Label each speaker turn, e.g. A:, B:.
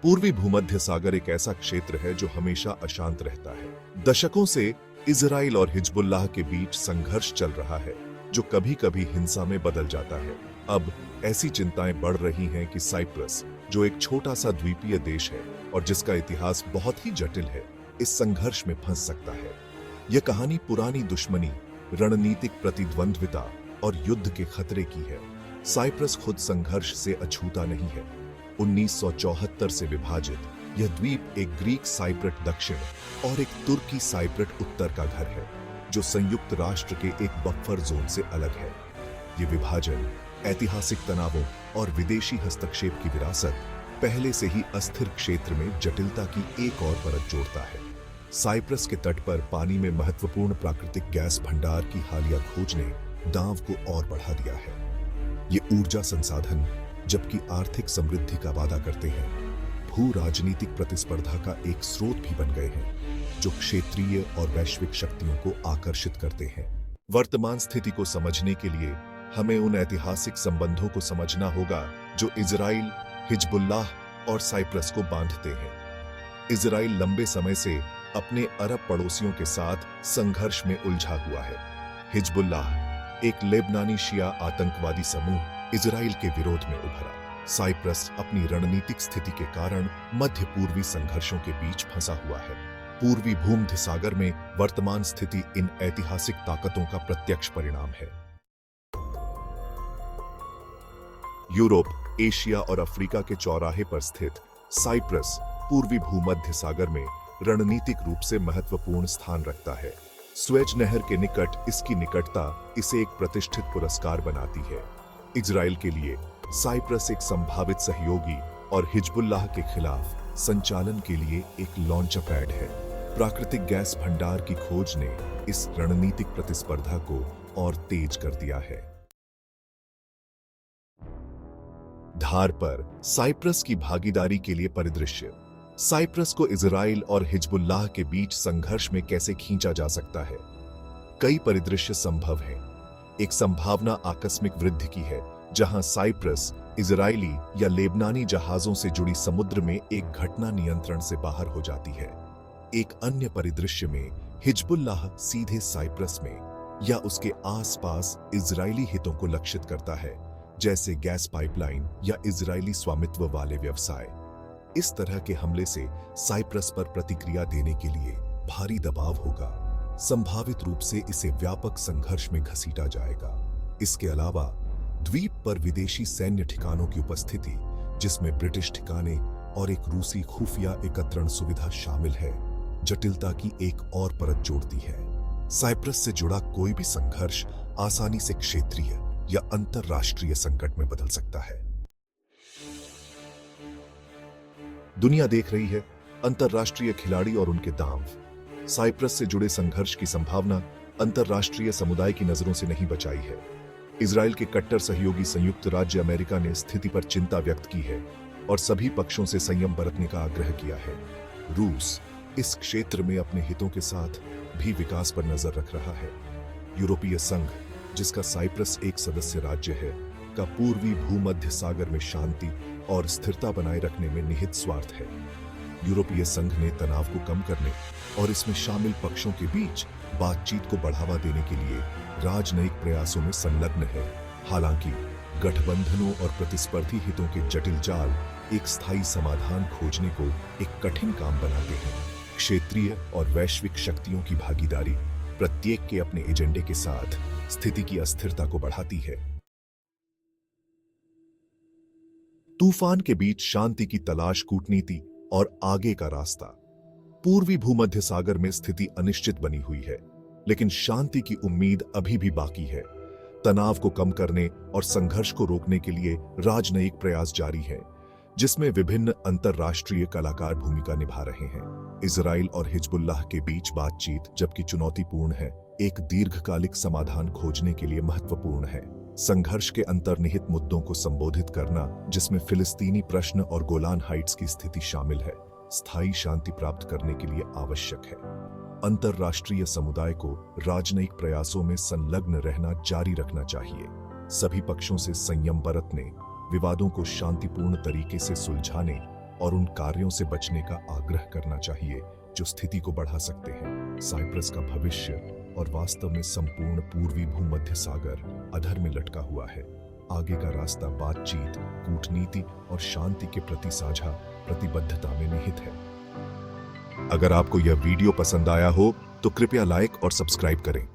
A: पूर्वी भूमध्य सागर एक ऐसा क्षेत्र है जो हमेशा अशांत रहता है। दशकों से इजराइल और हिजबुल्लाह के बीच संघर्ष चल रहा है, जो कभी-कभी हिंसा में बदल जाता है। अब ऐसी चिंताएं बढ़ रही हैं कि साइप्रस, जो एक छोटा सा द्वीपीय देश है और जिसका इतिहास बहुत ही जटिल है, इस संघर्ष में फंस सकता है। यह कहानी पुरानी दुश्मनी, रणनीतिक प्रतिद्वंद्विता और युद्ध के खतरे की है। साइप्रस खुद संघर्ष से अछूता नहीं है। 1974 से विभाजित यह द्वीप एक ग्रीक साइप्रट दक्षिण और एक तुर्की साइप्रट उत्तर का घर है, जो संयुक्त राष्ट्र के एक बफर जोन से अलग है। ये विभाजन ऐतिहासिक तनावों और विदेशी हस्तक्षेप की विरासत पहले से ही अस्थिर क्षेत्र में जटिलता की एक और परत जोड़ता है। साइप्रस के तट पर पानी में महत्वपूर्ण प्राकृतिक गैस भंडार की हालिया खोज ने दांव को और बढ़ा दिया है। ये ऊर्जा संसाधन, जबकि आर्थिक समृद्धि का वादा करते हैं, भू राजनीतिक प्रतिस्पर्धा का एक स्रोत भी बन गए हैं, जो क्षेत्रीय और वैश्विक शक्तियों को आकर्षित करते हैं। वर्तमान स्थिति को समझने के लिए हमें उन ऐतिहासिक संबंधों को समझना होगा जो इजराइल, हिजबुल्लाह और साइप्रस को बांधते हैं। इजराइल लंबे समय से अपने अरब पड़ोसियों के साथ संघर्ष में उलझा हुआ है। हिजबुल्लाह, एक लेबनानी शिया आतंकवादी समूह, इजराइल के विरोध में उभरा। साइप्रस अपनी रणनीतिक स्थिति के कारण मध्य पूर्वी संघर्षों के बीच फंसा हुआ है। पूर्वी भूमध्य सागर में वर्तमान स्थिति इन ऐतिहासिक ताकतों का प्रत्यक्ष परिणाम है। यूरोप, एशिया और अफ्रीका के चौराहे पर स्थित साइप्रस पूर्वी भूमध्य सागर में रणनीतिक रूप से महत्वपूर्ण स्थान रखता है। स्वेज नहर के निकट इसकी निकटता इसे एक प्रतिष्ठित पुरस्कार बनाती है। इजराइल के लिए साइप्रस एक संभावित सहयोगी और हिजबुल्लाह के खिलाफ संचालन के लिए एक लॉन्च पैड है। प्राकृतिक गैस भंडार की खोज ने इस रणनीतिक प्रतिस्पर्धा को और तेज कर दिया है। धार पर साइप्रस की भागीदारी के लिए परिदृश्य। साइप्रस को इजराइल और हिजबुल्लाह के बीच संघर्ष में कैसे खींचा जा सकता है? कई परिदृश्य संभव हैं। एक संभावना आकस्मिक वृद्धि की है, जहां साइप्रस इजरायली या लेबनानी जहाजों से जुड़ी समुद्र में एक घटना नियंत्रण से बाहर हो जाती है। एक अन्य परिदृश्य में हिजबुल्लाह सीधे साइप्रस में या उसके आसपास इजरायली हितों को लक्षित करता है, जैसे गैस पाइपलाइन या इजरायली स्वामित्व वाले व्यवसाय। इस तरह के हमले से साइप्रस पर प्रतिक्रिया देने के लिए भारी दबाव होगा। संभावित रूप से इसे व्यापक संघर्ष में घसीटा जाएगा। इसके अलावा द्वीप पर विदेशी सैन्य ठिकानों की उपस्थिति, जिसमें ब्रिटिश ठिकाने और एक रूसी खुफिया एकत्रण सुविधा शामिल है, जटिलता की एक और परत जोड़ती है। साइप्रस से जुड़ा कोई भी संघर्ष आसानी से क्षेत्रीय या अंतरराष्ट्रीय संकट में बदल सकता है। दुनिया देख रही है अंतरराष्ट्रीय खिलाड़ी और उनके दांव। साइप्रस से जुड़े संघर्ष की संभावना अंतरराष्ट्रीय समुदाय की नजरों से नहीं बचाई है। इजराइल के कट्टर सहयोगी संयुक्त राज्य अमेरिका ने स्थिति पर चिंता व्यक्त की है और सभी पक्षों से संयम बरतने का आग्रह किया है। रूस इस क्षेत्र में अपने हितों के साथ भी विकास पर नजर रख रहा है। यूरोपीय संघ, जिसका साइप्रस एक सदस्य राज्य है, का पूर्वी भूमध्य सागर में शांति और स्थिरता बनाए रखने में निहित स्वार्थ है। यूरोपीय संघ ने तनाव को कम करने और इसमें शामिल पक्षों के बीच बातचीत को बढ़ावा देने के लिए राजनयिक प्रयासों में संलग्न है। हालांकि गठबंधनों और प्रतिस्पर्धी हितों के जटिल जाल एक स्थायी समाधान खोजने को एक कठिन काम बनाते हैं। क्षेत्रीय और वैश्विक शक्तियों की भागीदारी प्रत्येक के अपने एजेंडे के साथ स्थिति की अस्थिरता को बढ़ाती है। तूफान के बीच शांति की तलाश, कूटनीति और आगे का रास्ता। पूर्वी भूमध्य सागर में स्थिति अनिश्चित बनी हुई है, लेकिन शांति की उम्मीद अभी भी बाकी है। तनाव को कम करने और संघर्ष को रोकने के लिए राजनयिक प्रयास जारी हैं, जिसमें विभिन्न अंतरराष्ट्रीय कलाकार भूमिका निभा रहे हैं। इजराइल और हिजबुल्लाह के बीच बातचीत, जबकि चुनौतीपूर्ण है, एक दीर्घकालिक समाधान खोजने के लिए महत्वपूर्ण है। संघर्ष के अंतर्निहित मुद्दों को संबोधित करना, जिसमें फिलिस्तीनी प्रश्न और गोलान हाइट्स की स्थिति शामिल है, स्थायी शांति प्राप्त करने के लिए आवश्यक है। अंतरराष्ट्रीय समुदाय को राजनयिक प्रयासों में संलग्न रहना जारी रखना चाहिए। सभी पक्षों से संयम बरतने, विवादों को शांतिपूर्ण तरीके से सुलझाने और उन कार्यों से बचने का आग्रह करना चाहिए जो स्थिति को बढ़ा सकते हैं। साइप्रस का भविष्य और वास्तव में संपूर्ण पूर्वी भूमध्य सागर अधर में लटका हुआ है। आगे का रास्ता बातचीत, कूटनीति और शांति के प्रति साझा प्रतिबद्धता में निहित है। अगर आपको यह वीडियो पसंद आया हो तो कृपया लाइक और सब्सक्राइब करें।